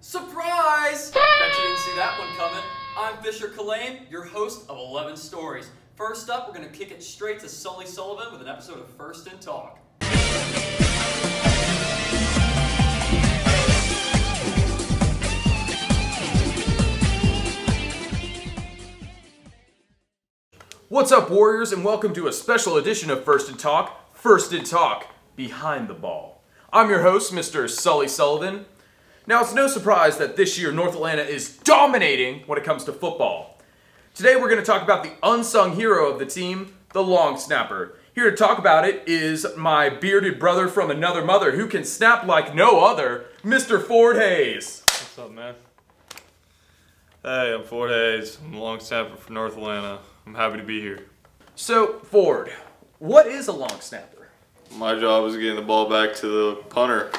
Surprise! Bet you didn't see that one coming. I'm Fisher Kalane, your host of 11 Stories. First up, we're going to kick it straight to Sully Sullivan with an episode of First in Talk. What's up, Warriors, and welcome to a special edition of First in Talk, Behind the Ball. I'm your host, Mr. Sully Sullivan. Now, it's no surprise that this year North Atlanta is dominating when it comes to football. Today, we're going to talk about the unsung hero of the team, the long snapper. Here to talk about it is my bearded brother from another mother who can snap like no other, Mr. Ford Hayes. What's up, man? Hey, I'm Ford Hayes. I'm a long snapper for North Atlanta. I'm happy to be here. So, Ford, what is a long snapper? My job is getting the ball back to the punter.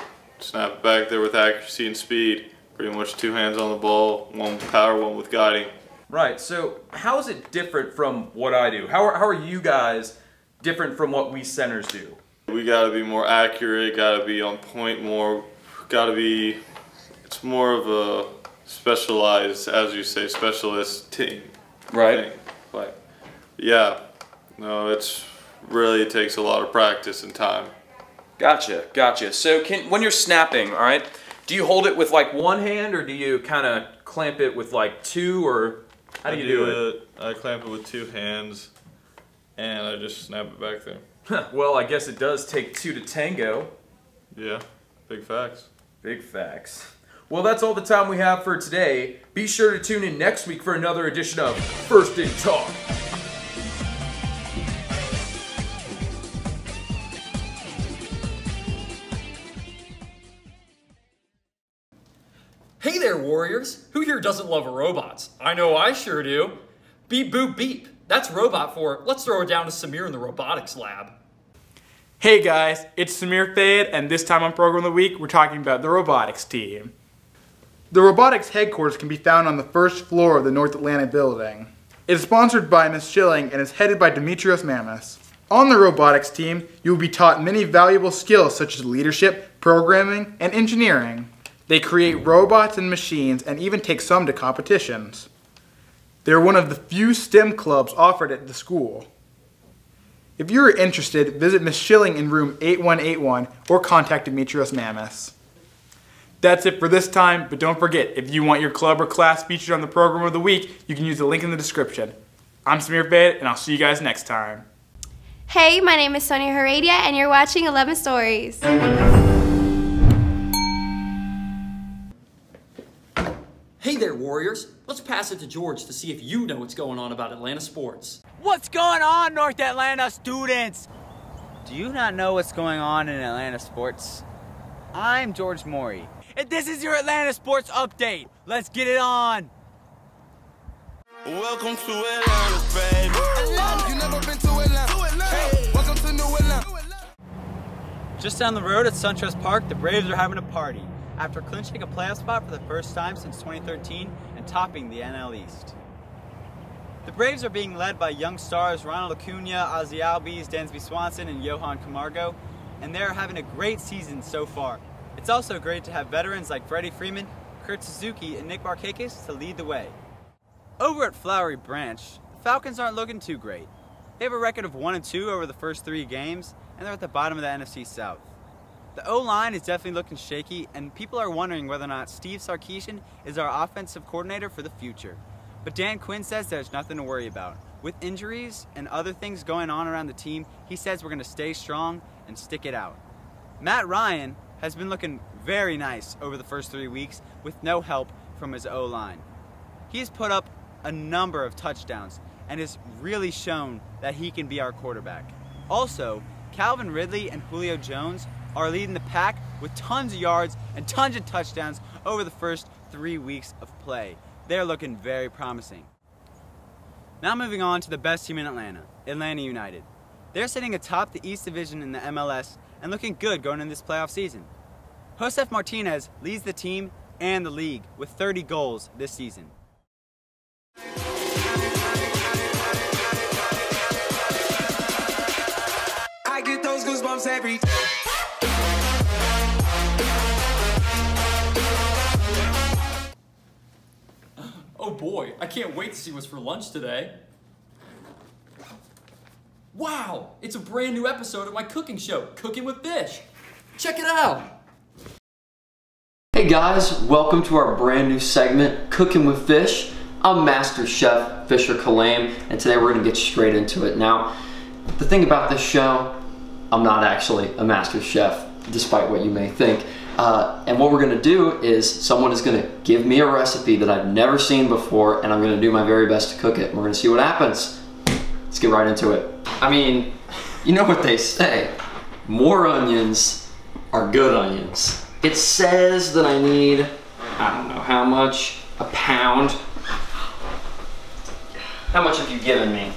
Snap it back there with accuracy and speed. Pretty much two hands on the ball, one with power, one with guiding. Right, so how is it different from what I do? How are you guys different from what we centers do? We gotta be more accurate, gotta be on point more, it's more of a specialized, as you say, specialist team. Right. Thing. But yeah, no, it takes a lot of practice and time. Gotcha. So when you're snapping, all right, do you hold it with like one hand or do you kind of clamp it with like two, or how do you do it? I clamp it with two hands and I just snap it back there. Well, I guess it does take two to tango. Yeah, big facts. Big facts. Well, that's all the time we have for today. Be sure to tune in next week for another edition of First in Talk. Hey there, Warriors! Who here doesn't love robots? I know I sure do. Beep boop beep. That's robot for let's throw it down to Samir in the robotics lab. Hey guys, it's Samir Fayed, and this time on Program of the Week, we're talking about the robotics team. The robotics headquarters can be found on the first floor of the North Atlanta building. It is sponsored by Ms. Schilling and is headed by Demetrios Mammis. On the robotics team, you will be taught many valuable skills such as leadership, programming, and engineering. They create robots and machines and even take some to competitions. They're one of the few STEM clubs offered at the school. If you are interested, visit Ms. Schilling in room 8181 or contact Demetrios Mammis. That's it for this time, but don't forget, if you want your club or class featured on the Program of the Week, you can use the link in the description. I'm Samir Fayed, and I'll see you guys next time. Hey, my name is Sonia Heredia, and you're watching 11 Stories. Hey there, Warriors! Let's pass it to George to see if you know what's going on about Atlanta sports. What's going on, North Atlanta students? Do you not know what's going on in Atlanta sports? I'm George Morey, and this is your Atlanta sports update. Let's get it on. Welcome to Atlanta, baby. Atlanta. You never been to Atlanta. Hey, welcome to New Atlanta. Just down the road at SunTrust Park, the Braves are having a party after clinching a playoff spot for the first time since 2013 and topping the NL East. The Braves are being led by young stars Ronald Acuna, Ozzie Albies, Dansby Swanson, and Johan Camargo, and they're having a great season so far. It's also great to have veterans like Freddie Freeman, Kurt Suzuki, and Nick Markakis to lead the way. Over at Flowery Branch, the Falcons aren't looking too great. They have a record of 1-2 over the first 3 games, and they're at the bottom of the NFC South. The O-line is definitely looking shaky, and people are wondering whether or not Steve Sarkisian is our offensive coordinator for the future. But Dan Quinn says there's nothing to worry about. With injuries and other things going on around the team, he says we're going to stay strong and stick it out. Matt Ryan has been looking very nice over the first 3 weeks with no help from his O-line. He's put up a number of touchdowns and has really shown that he can be our quarterback. Also, Calvin Ridley and Julio Jones are leading the pack with tons of yards and tons of touchdowns over the first 3 weeks of play. They're looking very promising. Now moving on to the best team in Atlanta, Atlanta United. They're sitting atop the East Division in the MLS and looking good going into this playoff season. Josef Martinez leads the team and the league with 30 goals this season. I get those goosebumps every boy, I can't wait to see what's for lunch today. Wow, it's a brand new episode of my cooking show, Cooking with Fish. Check it out. Hey guys, welcome to our brand new segment, Cooking with Fish. I'm Master Chef Fisher Kalame, and today we're gonna get straight into it. Now, the thing about this show, I'm not actually a master chef, despite what you may think. And what we're gonna do is someone is gonna give me a recipe that I've never seen before, and I'm gonna do my very best to cook it. And we're gonna see what happens. Let's get right into it. I mean, you know what they say, more onions are good onions. It says that I need, I don't know how much, a pound. How much have you given me?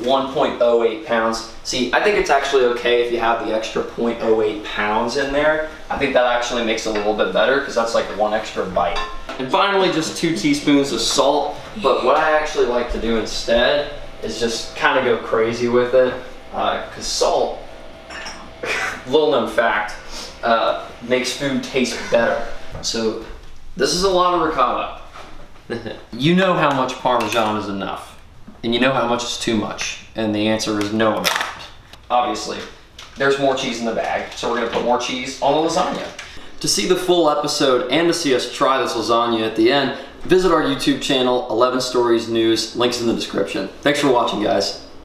1.08 pounds. See, I think it's actually okay if you have the extra 0.08 pounds in there. I think that actually makes it a little bit better because that's like one extra bite. And finally, just 2 teaspoons of salt. But what I actually like to do instead is just kind of go crazy with it. Because salt, little known fact, makes food taste better. So this is a lot of ricotta. You know how much Parmesan is enough. And you know how much is too much, and the answer is no amount. Obviously, there's more cheese in the bag, so we're gonna put more cheese on the lasagna. To see the full episode and to see us try this lasagna at the end, visit our YouTube channel, 11 Stories News, links in the description. Thanks for watching, guys.